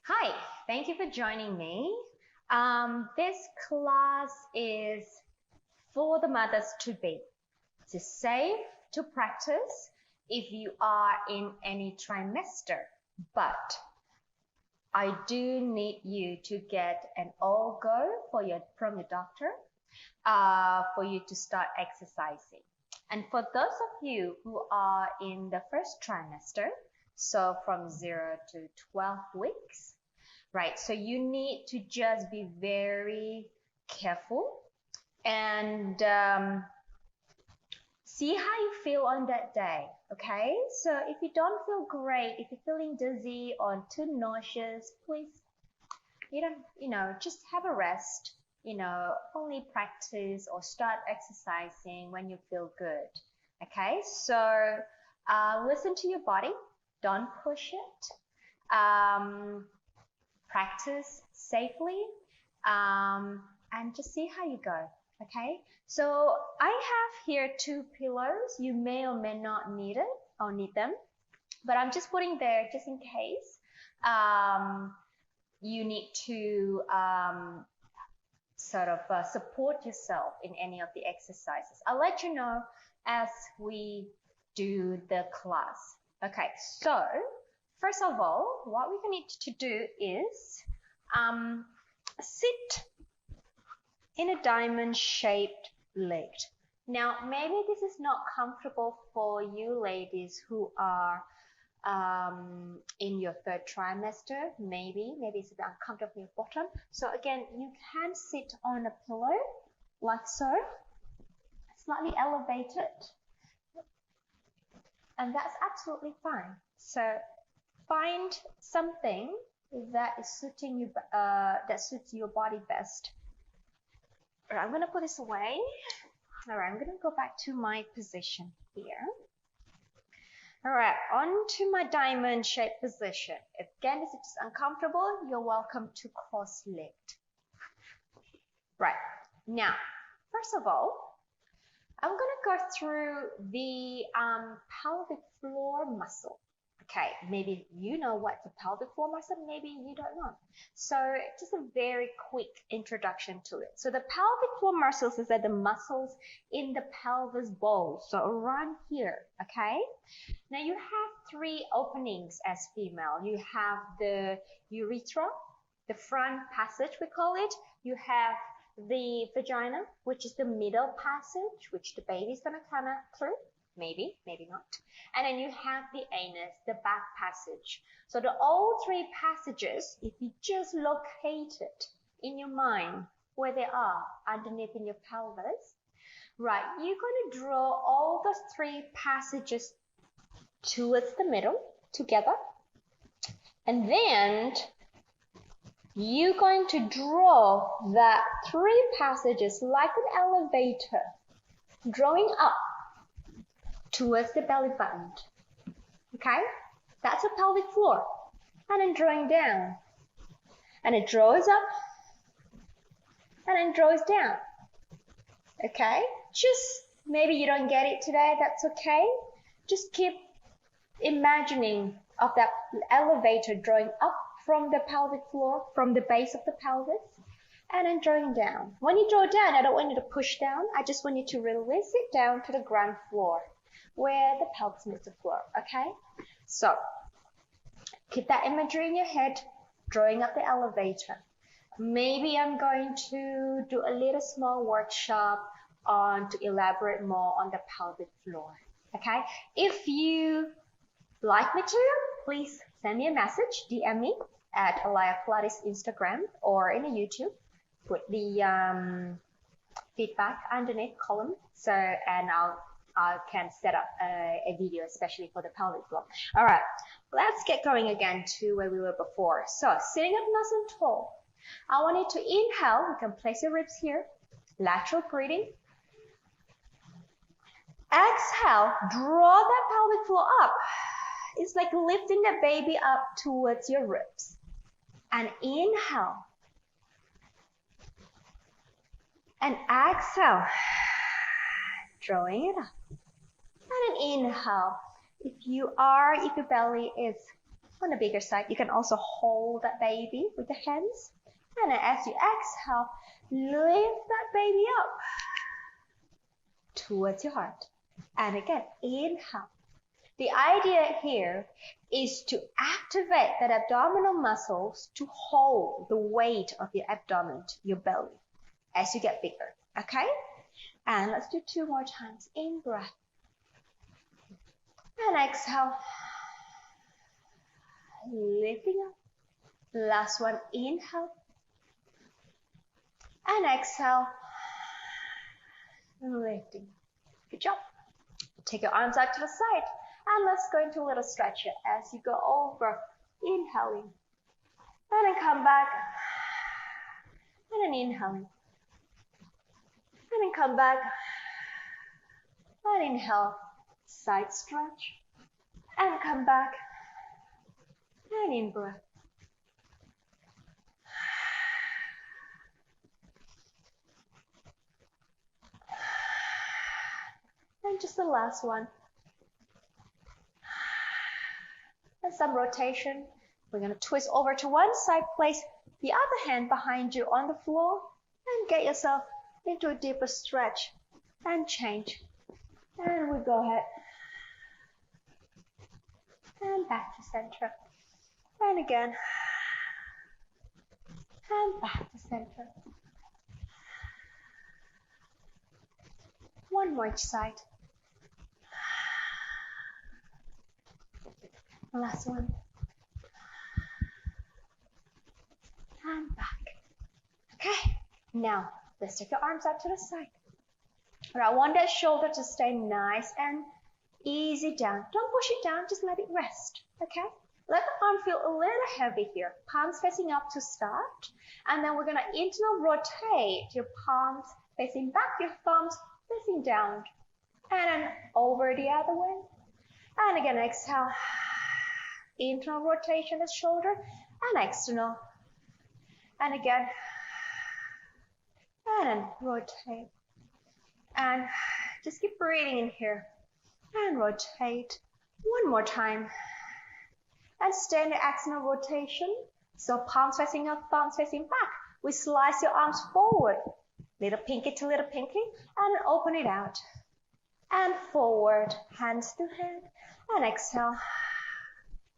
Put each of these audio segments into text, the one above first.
Hi, thank you for joining me. This class is for the mothers to be. It's safe to practice if you are in any trimester, but I do need you to get an all go from your doctor for you to start exercising. And for those of you who are in the first trimester, so from 0 to 12 weeks, right? So you need to just be very careful and see how you feel on that day, okay? So if you don't feel great, if you're feeling dizzy or too nauseous, please, just have a rest. Only practice or start exercising when you feel good, okay? So listen to your body, don't push it. Practice safely and just see how you go, okay? So I have here 2 pillows. You may or may not need it or need them, but I'm just putting there just in case you need to sort of support yourself in any of the exercises. I'll let you know as we do the class. Okay, so first of all, what we're going to do is sit in a diamond-shaped leg. Now, maybe this is not comfortable for you ladies who are in your 3rd trimester. Maybe it's a bit uncomfortable in your bottom. So again, you can sit on a pillow like so, slightly elevated, and that's absolutely fine. So find something that is suiting you, that suits your body best. All right, I'm gonna put this away. All right, I'm gonna go back to my position here. All right, on to my diamond-shaped position. Again, if it's uncomfortable, you're welcome to cross-legged. Right, now, first of all, I'm gonna go through the pelvic floor muscle. Okay, maybe you know what the pelvic floor muscle, maybe you don't know. So just a very quick introduction to it. So the pelvic floor muscles is the muscles in the pelvis bowl, so around here, okay? Now you have 3 openings as female. You have the urethra, the front passage we call it. You have the vagina, which is the middle passage, which the baby's gonna come out through. Maybe not. And then you have the anus, the back passage. So all 3 passages, if you just locate it in your mind where they are underneath in your pelvis, right, you're going to draw all those 3 passages towards the middle together. And then you're going to draw that 3 passages like an elevator, drawing up towards the belly button. Okay, that's a pelvic floor. And then drawing down, and it draws up and then draws down. Okay, just maybe you don't get it today, that's okay. Just keep imagining of that elevator drawing up from the pelvic floor, from the base of the pelvis, and then drawing down. When you draw down, I don't want you to push down, I just want you to release it down to the ground floor where the pelvis meets the floor, okay? So keep that imagery in your head, drawing up the elevator. Maybe I'm going to do a little small workshop to elaborate more on the pelvic floor, okay? If you like material, please send me a message, DM me at Alaya Pilates Instagram or in a YouTube. Put the feedback underneath column, and I can set up a video especially for the pelvic floor. All right, let's get going again to where we were before. So sitting up nice and tall. I want you to inhale. You can place your ribs here. Lateral breathing. Exhale. Draw that pelvic floor up. It's like lifting the baby up towards your ribs. And inhale. And exhale. Drawing it up. And an inhale. If your belly is On the bigger side, you can also hold that baby with the hands. And then as you exhale, lift that baby up towards your heart. And again, inhale. The idea here is to activate that abdominal muscles to hold the weight of your abdomen, your belly, as you get bigger. Okay? And let's do 2 more times. In breath. And exhale. Lifting up. Last one, inhale. And exhale. Lifting. Good job. Take your arms out to the side. And let's go into a little stretch here as you go over. Inhaling. And then come back. And then inhaling. And then come back. And inhale. Side stretch. And come back. And in breath. And just the last one. And some rotation. We're going to twist over to one side, place the other hand behind you on the floor, and get yourself into a deeper stretch and change. And we go ahead. And back to center. And again. And back to center. One more each side. Last one. And back. Okay, now let's take your arms out to the side. All right, I want that shoulder to stay nice and easy down. Don't push it down, just let it rest. Okay? Let the arm feel a little heavy here. Palms facing up to start. And then we're going to internal rotate your palms facing back, your thumbs facing down. And then over the other way. And again, exhale. Internal rotation of shoulder and external. And again. And then rotate. And just keep breathing in here. And rotate. One more time. And stay in the external rotation. So palms facing up, thumbs facing back. We slice your arms forward. Little pinky to little pinky. And open it out. And forward. Hands to hand. And exhale.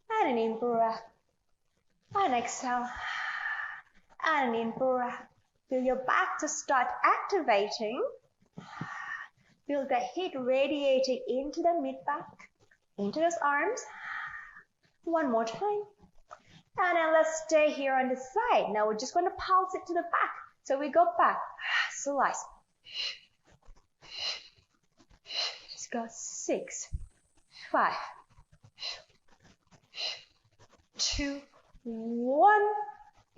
And an in breath. And exhale. And an in breath. Feel your back to start activating. Feel the heat radiating into the mid-back, into those arms. One more time. And then let's stay here on the side. Now we're just going to pulse it to the back. So we go back. Slice. Let's go 6, 5, 2, 1.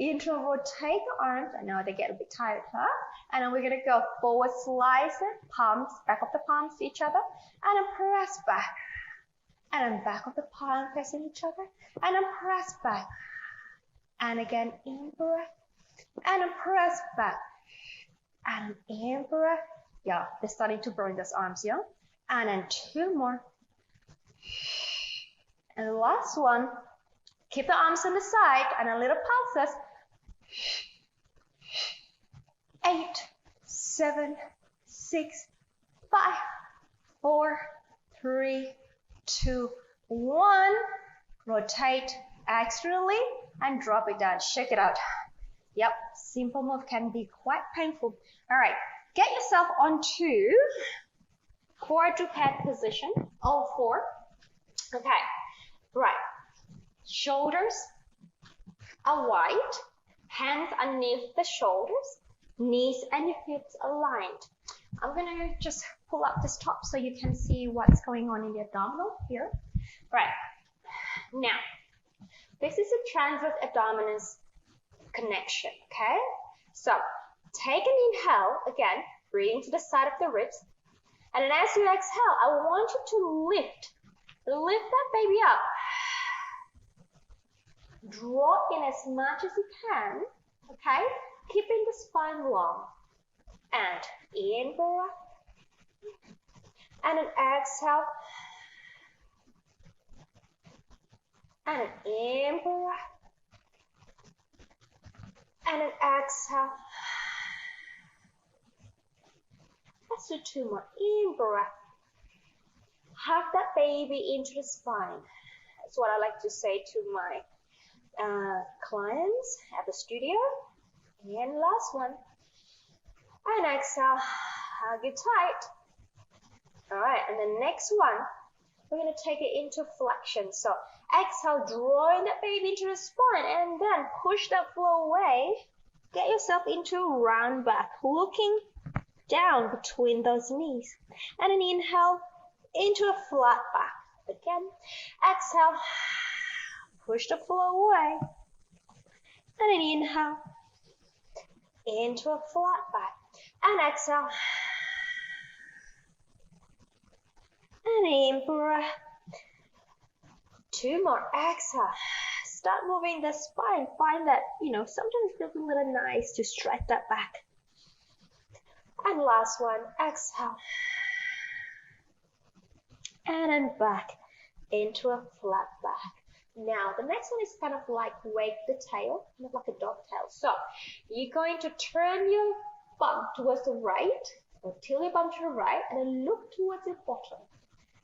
Internal rotate the arms. I know they get a bit tired, huh? And then we're going to go forward, slice it, palms, back of the palms to each other, and then press back. And then back of the palm facing each other, and then press back. And again, in breath, and then press back. And in breath. Yeah, they're starting to burn those arms, yeah? And then 2 more. And the last one. Keep the arms on the side and a little pulses. 8, 7, 6, 5, 4, 3, 2, 1. Rotate externally and drop it down. Shake it out. Yep, simple move can be quite painful. All right, get yourself onto quadruped position, all 4. Okay, right. Shoulders are wide, hands underneath the shoulders, knees and your hips aligned. I'm going to just pull up this top so you can see what's going on in the abdominal here. Right. Now, this is a transverse abdominis connection, okay? So, take an inhale, again, breathing to the side of the ribs. And then as you exhale, I want you to lift that baby up. Drop in as much as you can, okay? Keeping the spine long. And in breath. And then exhale. And an in-breath. And an exhale. Let's do 2 more. In-breath. Hug that baby into the spine. That's what I like to say to my clients at the studio. And last one. And exhale. Hug it tight. All right, and the next one, we're going to take it into flexion. So exhale, drawing that baby into the spine, and then push that floor away. Get yourself into a round back, looking down between those knees. And an inhale into a flat back. Again, exhale, push the floor away. And an inhale into a flat back. And exhale. And in-breath. 2 more. Exhale. Start moving the spine. Find that, sometimes it feels a little nice to stretch that back. And last one. Exhale. And then back into a flat back. Now, the next one is kind of like wag the tail, kind of like a dog tail. So, you're going to turn your bum towards the right, or tilt your bum to the right, and then look towards your bottom.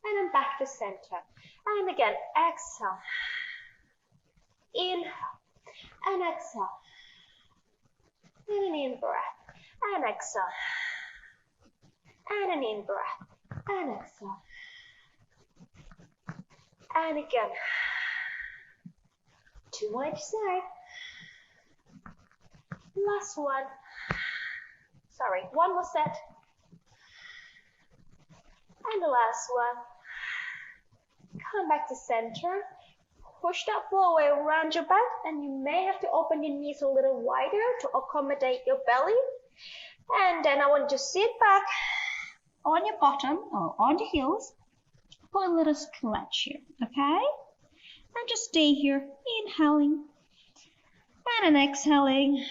And then back to center. And again, exhale. Inhale. And exhale. And an in-breath. And exhale. And an in-breath. And exhale. And again. 2 more each side. Last one. Sorry, 1 more set. And the last one. Come back to center. Push that floor away around your back, and you may have to open your knees a little wider to accommodate your belly. And then I want you to sit back on your bottom or on the heels for a little stretch here, okay? And just stay here, inhaling and then exhaling.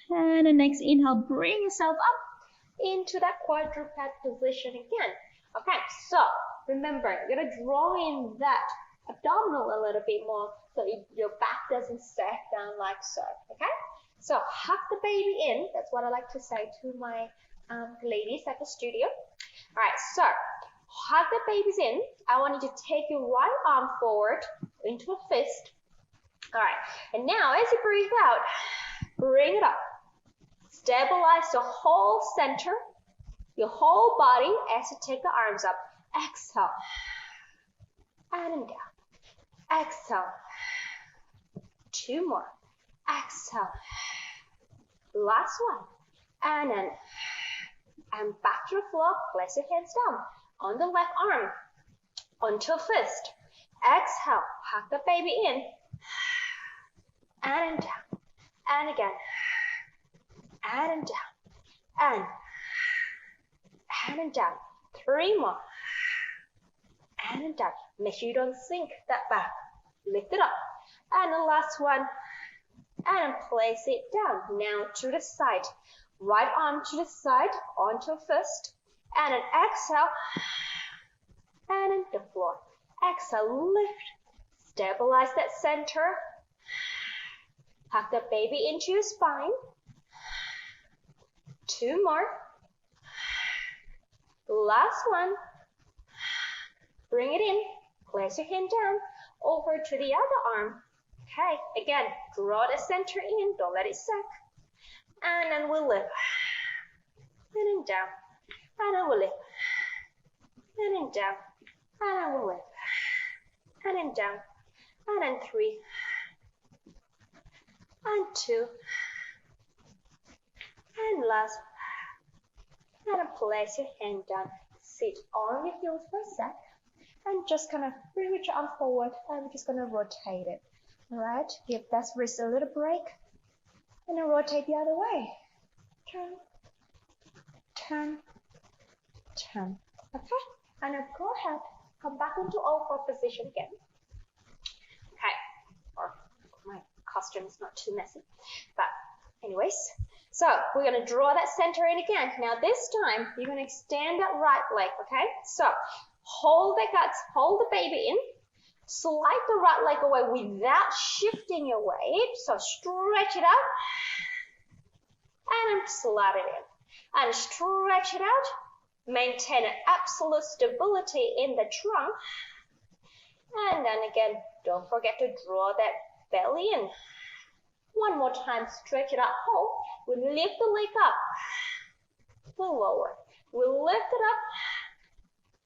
And the next inhale, bring yourself up into that quadruped position again. Okay, so remember, you're going to draw in that abdominal a little bit more so your back doesn't sag down like so, okay? So hug the baby in. That's what I like to say to my ladies at the studio. All right, so hug the babies in. I want you to take your right arm forward into a fist. All right, and now as you breathe out, bring it up. Stabilize the whole center, your whole body as you take the arms up. Exhale. And down. Exhale. 2 more. Exhale. Last one. And then. And back to the floor. Place your hands down. On the left arm. Onto a fist. Exhale. Hug the baby in. And down. And again. And down. And down. 3 more. And down. Make sure you don't sink that back. Lift it up. And the last one. And place it down. Now to the side. Right arm to the side. Onto a fist. And an exhale. And into the floor. Exhale. Lift. Stabilize that center. Hug the baby into your spine. 2 more. Last one. Bring it in. Place your hand down. Over to the other arm. Okay. Again, draw the center in. Don't let it sag. And then we'll lift. And then down. And then we'll lift. And then down. And then we'll lift. And then down. And then 3. And 2. And last. And then place your hand down. Sit on your heels for a sec. And just kind of bring your arm forward. And we're just going to rotate it. Alright, give that wrist a little break. And then rotate the other way. Turn. Turn. Turn. Okay? And then go ahead. Come back into all 4 position again. Okay. Or my costume is not too messy. But anyways. So we're going to draw that center in again. Now this time, you're going to extend that right leg, okay? So hold the guts, hold the baby in. Slide the right leg away without shifting your weight. So stretch it out and slide it in. And stretch it out. Maintain an absolute stability in the trunk. And then again, don't forget to draw that belly in. One more time, stretch it out, hold. We lift the leg up. We lower. We lift it up.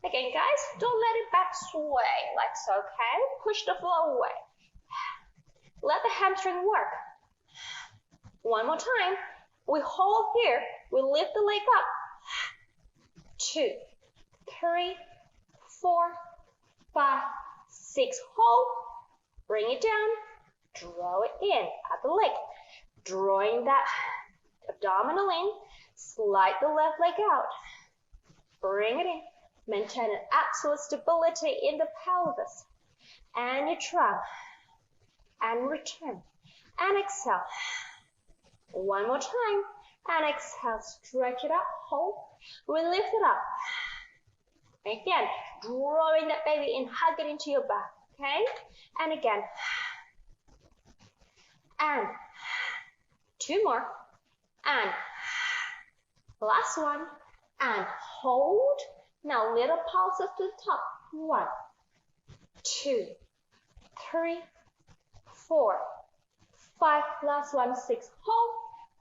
Again, guys, don't let it back sway like so, okay? Push the floor away. Let the hamstring work. One more time. We hold here. We lift the leg up. 2, 3, 4, 5, 6. Hold. Bring it down. Draw it in at the leg. Drawing that abdominal in. Slide the left leg out. Bring it in. Maintain an absolute stability in the pelvis and your trunk. And return. And exhale. One more time. And exhale. Stretch it up. Hold. We lift it up. Again, drawing that baby in. Hug it into your back. Okay? And again. And 2 more. And last one. And hold. Now little pulses to the top. 1, 2, 3, 4, 5. Last one. 6. Hold.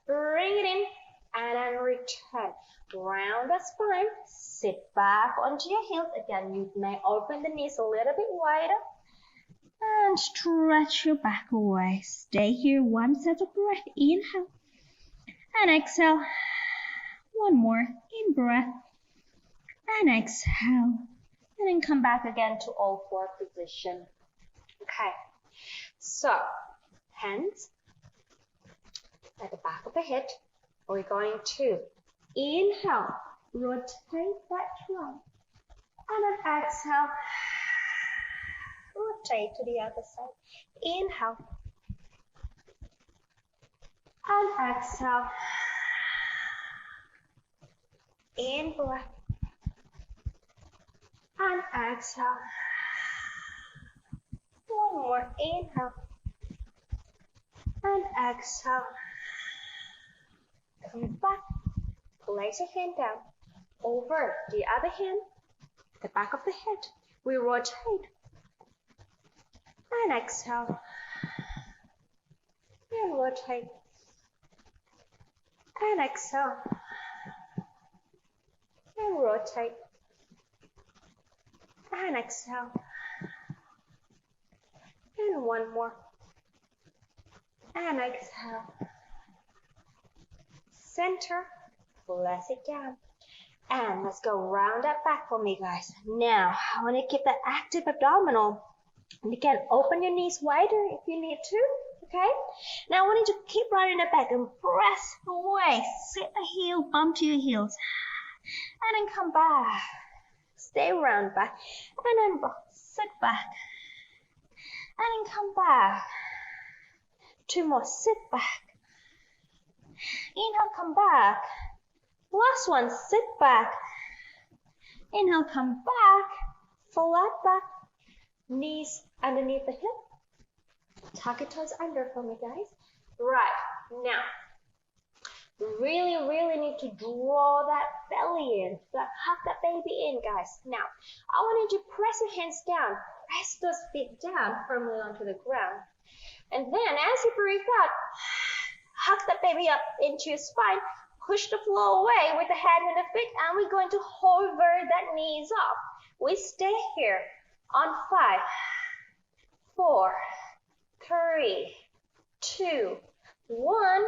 Bring it in. And then return. Round the spine. Sit back onto your heels. Again, you may open the knees a little bit wider. And stretch your back away. Stay here. One set of breath. Inhale. And exhale. One more. In breath. And exhale. And then come back again to all four position. Okay. So, hands at the back of the head. We're going to inhale. Rotate that trunk. And then exhale. Rotate to the other side. Inhale. And exhale. In breath. And exhale. One more. Inhale. And exhale. Come back. Place your hand down. Over the other hand. The back of the head. We rotate. And exhale. And rotate. And exhale. And rotate. And exhale. And one more. And exhale. Center. Press it down. And let's go round that back for me, guys. Now, I want to keep that active abdominal. You can open your knees wider if you need to. Okay? Now, I want you to keep rounding the back and press away. Sit the heel, bump to your heels. And then come back. Stay round back. And then sit back. And then come back. 2 more. Sit back. Inhale, come back. Last one. Sit back. Inhale, come back. Flat back. Knees underneath the hip. Tuck your toes under for me, guys. Right. Now, really need to draw that belly in. Hug that baby in, guys. Now, I want you to press your hands down. Press those feet down firmly onto the ground. And then, as you breathe out, hug that baby up into your spine. Push the floor away with the hand and the feet. And we're going to hover that knees up. We stay here on 5, 4, 3, 2, 1.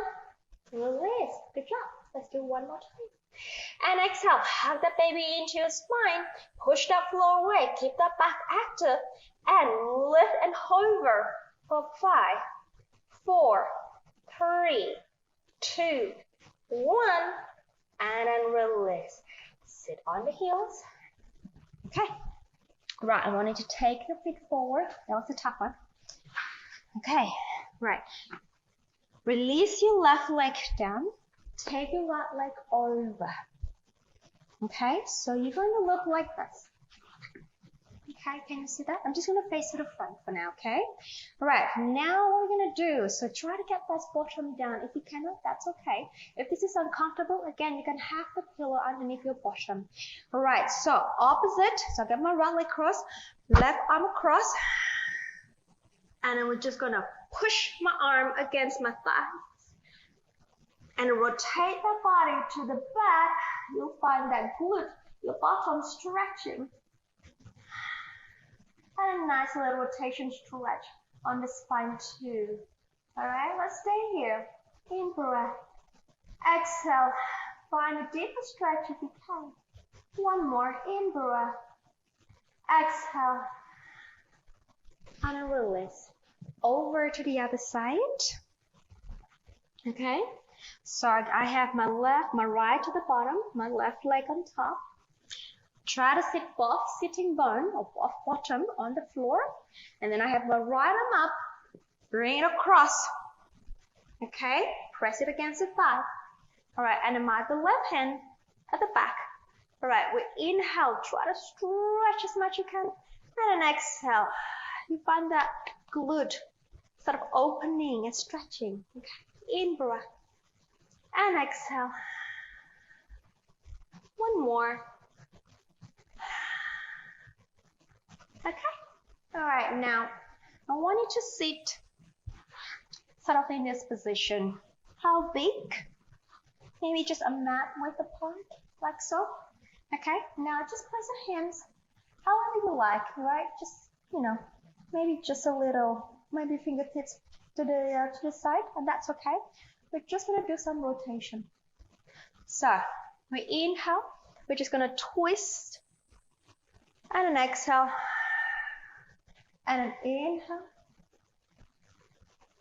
Release. Good job. Let's do one more time. And exhale. Hug that baby into your spine. Push that floor away. Keep that back active. And lift and hover for 5, 4, 3, 2, 1. And then release. Sit on the heels. Okay. Right. I wanted to take the feet forward. That was a tough one. Okay. Right. Release your left leg down. Take your right leg over. Okay, so you're going to look like this. Okay, can you see that? I'm just going to face to the front for now, okay? All right, now what we're going to do, so try to get that bottom down. If you cannot, that's okay. If this is uncomfortable, again, you can have the pillow underneath your bottom. All right, so opposite. So I got my right leg cross, left arm across, and then we're just going to push my arm against my thighs and rotate the body to the back. You'll find that glute, your bottom stretching. And a nice little rotation stretch on the spine too. All right, let's stay here. In breath. Exhale. Find a deeper stretch if you can. One more. In breath. Exhale. And a release. Over to the other side. Okay. So I have my right to the bottom, my left leg on top. Try to sit both sitting bone or both bottom on the floor. And then I have my right arm up, bring it across. Okay, press it against the thigh. All right, and then the left hand at the back. All right, we inhale, try to stretch as much as you can. And then exhale. You find that glute sort of opening and stretching. Okay, in breath. And exhale. One more. Okay. All right. Now, I want you to sit sort of in this position. How big? Maybe just a mat width apart, like so. Okay. Now, just place your hands however you like, right? Just, maybe just a little, maybe fingertips to the side, and that's okay. We're just going to do some rotation. So, we inhale. We're just going to twist. And an exhale. And an inhale.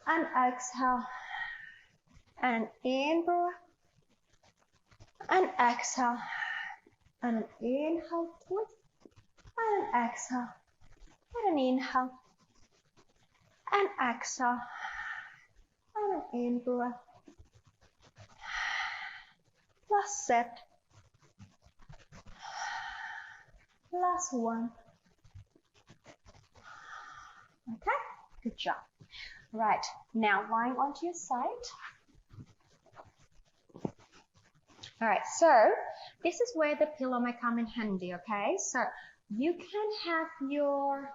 And exhale. And in-breath. And exhale. And an inhale, twist. And an exhale. And an inhale. And exhale. And an in-breath. Last set. Last one. Okay, good job. Right, now lying onto your side. All right, so this is where the pillow might come in handy, okay? So you can have your,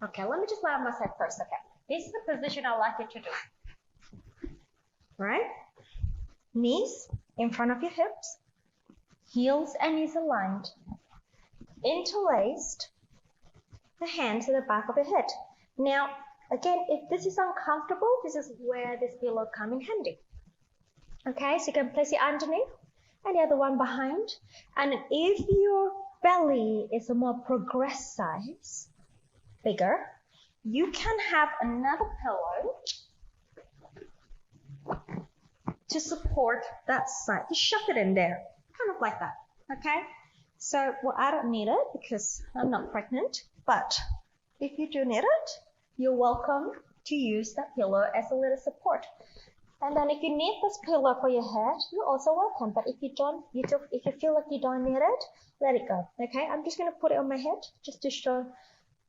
okay, let me just lie on my side first, okay? This is the position I like you to do. Right? Knees in front of your hips, heels and knees aligned, interlaced, the hands at the back of your head. Now, again, if this is uncomfortable, this is where this pillow comes in handy. Okay, so you can place it underneath and the other one behind. And if your belly is a more progressed size, bigger, you can have another pillow to support that side. Just shove it in there, kind of like that, okay? So, well, I don't need it because I'm not pregnant, but if you do need it, you're welcome to use that pillow as a little support. And then if you need this pillow for your head, you're also welcome. But if you don't, if you feel like you don't need it, let it go, okay? I'm just going to put it on my head just to show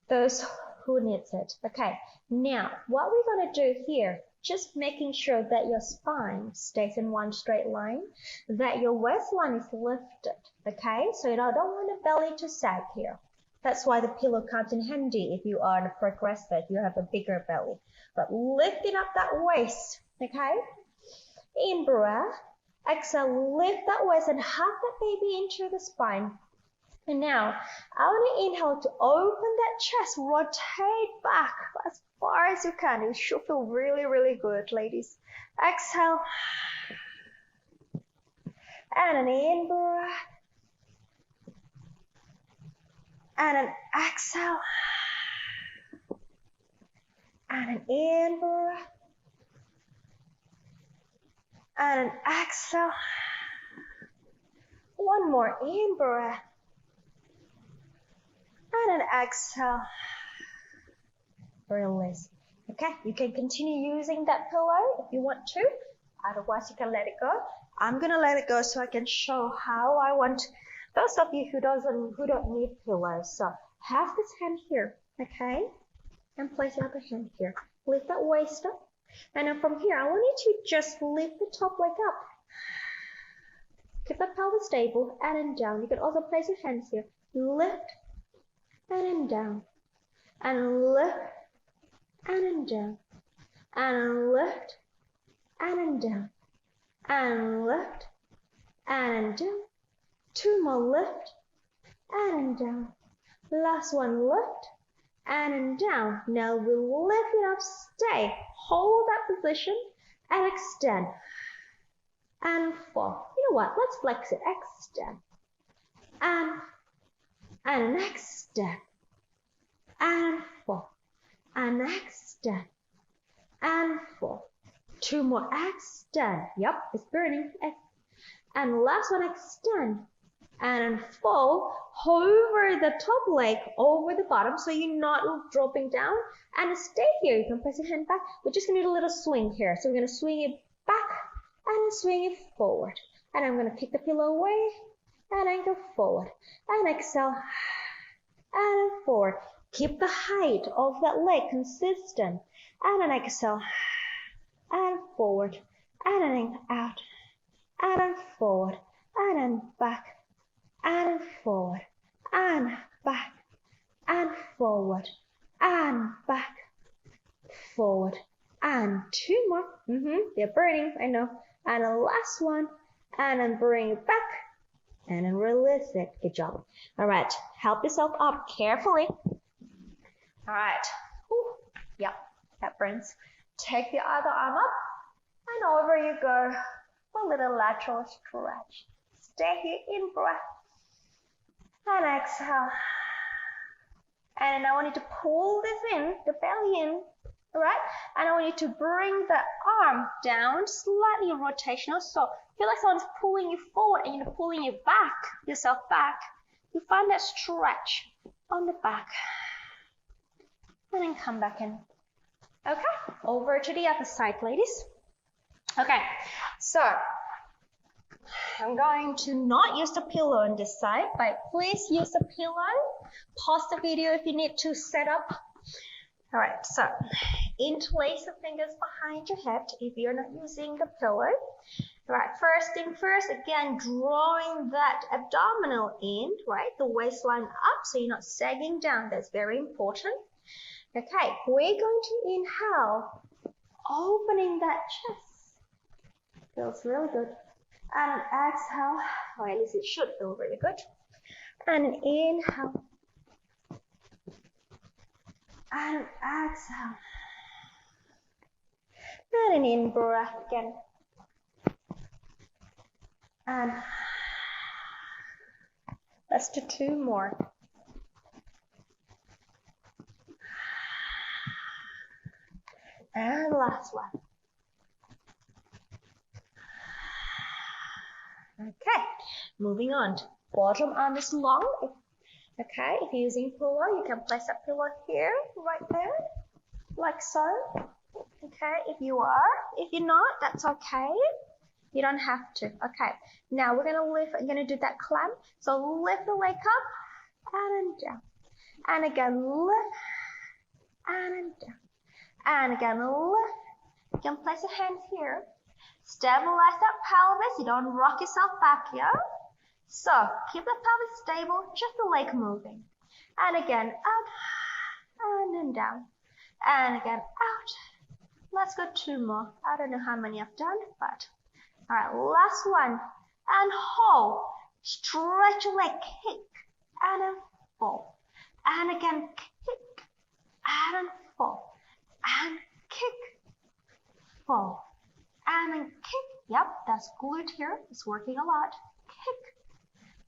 those who needs it. Okay, now what we're going to do here, just making sure that your spine stays in one straight line, that your waistline is lifted, okay? So you don't want the belly to sag here. That's why the pillow comes in handy if you are in a progressive, you have a bigger belly. But lifting up that waist, okay? In breath, exhale, lift that waist and hug that baby into the spine. And now, I want to inhale to open that chest, rotate back as far as you can. It should feel really, really good, ladies. Exhale. And an in-breath. And an exhale. And an in-breath. And an exhale. One more in-breath. And an exhale. Release. Okay, you can continue using that pillow if you want to. Otherwise, you can let it go. I'm gonna let it go so I can show how I want those of you who don't need pillows. So have this hand here, okay? And place the other hand here. Lift that waist up. And then from here, I want you to just lift the top leg up. Keep the pelvis stable, and then down. You can also place your hands here. Lift, and then down. And lift, and then down. And lift, and then down. And lift, and then down. 2 more, lift, and then down. Last one, lift, and then down. Now we'll lift it up, stay. Hold that position, and extend. And fall. You know what? Let's flex it. Extend. And extend. And fall. And extend. And fall. 2 more. Extend. Yep, it's burning. And last one, extend. And fall. Hover the top leg over the bottom so you're not dropping down. And stay here. You can place your hand back. We're just going to do a little swing here. So we're going to swing it back and swing it forward. And I'm going to pick the pillow away and then go forward. And exhale and forward. Keep the height of that leg consistent. And then exhale and forward. And then out. And then forward. And then back. And forward. And back. And forward. And back. Forward. And 2 more. They're burning, I know. And the last one. And then bring it back. And then release it. Good job. All right. Help yourself up carefully. All right. Ooh. Yep. That burns. Take the other arm up. And over you go. A little lateral stretch. Stay here. In breath. And exhale. And I want you to pull this in. The belly in. Alright, and I want you to bring the arm down, slightly rotational. So feel like someone's pulling you forward and you're pulling you back, yourself back. You find that stretch on the back. And then come back in. Okay, over to the other side, ladies. Okay, so I'm going to not use the pillow on this side, but please use the pillow. Pause the video if you need to set up. All right, so interlace the fingers behind your head if you're not using the pillow. All right, first thing first, again, drawing that abdominal in, right, the waistline up so you're not sagging down. That's very important. Okay, we're going to inhale, opening that chest. Feels really good. And exhale, or at least it should feel really good. And inhale. And exhale. And an in breath again. And let's do 2 more. And last one. Okay, moving on. Bottom arm is long. Okay, if you're using pillow, you can place that pillow here, right there, like so. Okay, if you are. If you're not, that's okay. You don't have to. Okay, now we're gonna lift. I'm gonna do that clamp. So lift the leg up and down, and again lift and down, and again lift. You can place your hands here. Stabilize that pelvis. You don't rock yourself back here. So keep the pelvis stable, just the leg moving. And again, out, and then down. And again, out. Let's go 2 more. I don't know how many I've done, but all right, last one. And hold. Stretch your leg, kick, and then fall. And again, kick, and then fall. And kick, fall. And then kick. Yep, that's glute here. It's working a lot. Kick.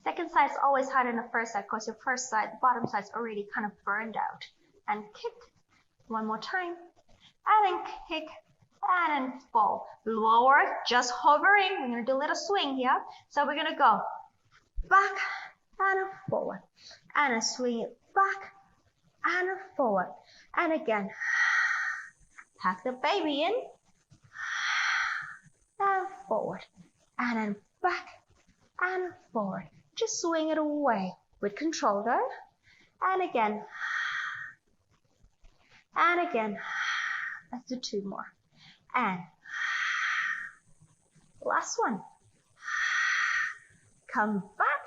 Second side is always harder than the first side because your first side, the bottom side is already kind of burned out. And kick. 1 more time. And then kick. And then fall. Lower, just hovering. We're going to do a little swing here. So we're going to go back and forward. And then swing it back and forward. And again, pack the baby in. And forward. And then back and forward. Just swing it away with control though. And again. And again. Let's do 2 more. And last one. Come back.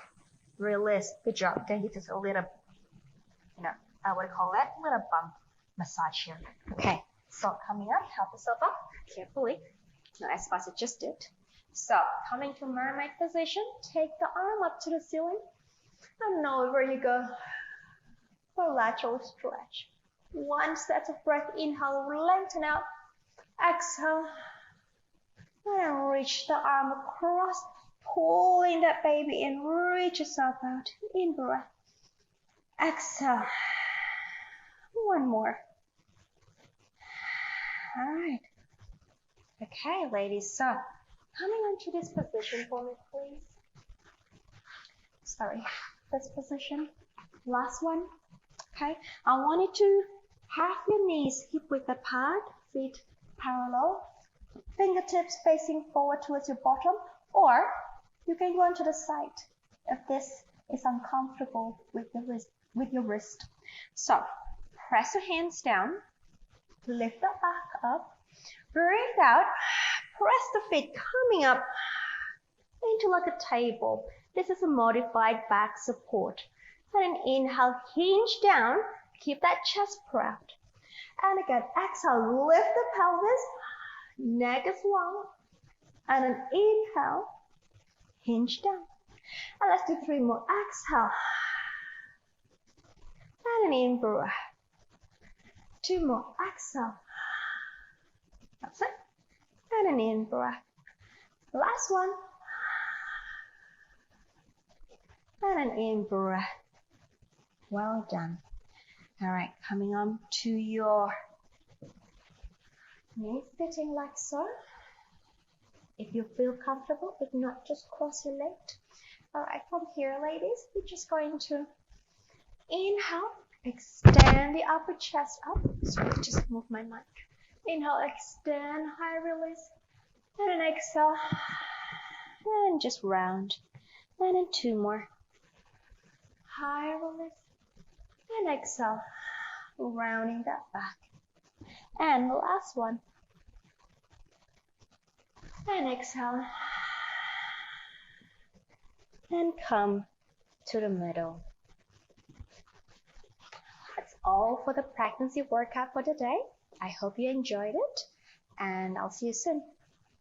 Release. Good job. Then give us a little, I would call that little bump massage here. Okay. So coming up, help yourself up carefully. Not as fast as I just did. So coming to mermaid position, take the arm up to the ceiling. And over you go for lateral stretch. 1 set of breath. Inhale, lengthen out. Exhale. And reach the arm across. Pulling that baby in. Reach yourself out. In breath. Exhale. 1 more. Alright. Okay, ladies. So, coming onto this position for me, please. Sorry. This position. Last one. Okay. I want you to have your knees hip width apart. Feet parallel. Fingertips facing forward towards your bottom. Or you can go onto the side if this is uncomfortable with your wrist. So, press your hands down. Lift the back up. Breathe out. Press the feet coming up into like a table. This is a modified back support. And then inhale, hinge down. Keep that chest proud. And again, exhale, lift the pelvis. Neck is long. And then inhale, hinge down. And let's do 3 more. Exhale. And an in breath. 2 more. Exhale. That's it. And an in breath. Last one. And an in breath. Well done. All right, coming on to your knees sitting like so. If you feel comfortable, if not, just cross your legs. All right, from here, ladies, we're just going to inhale, extend the upper chest up. Sorry, just move my mic. Inhale, extend, high release. And then exhale. And just round. And then 2 more. High release. And exhale. Rounding that back. And the last one. And exhale. And come to the middle. That's all for the pregnancy workout for today. I hope you enjoyed it. And I'll see you soon.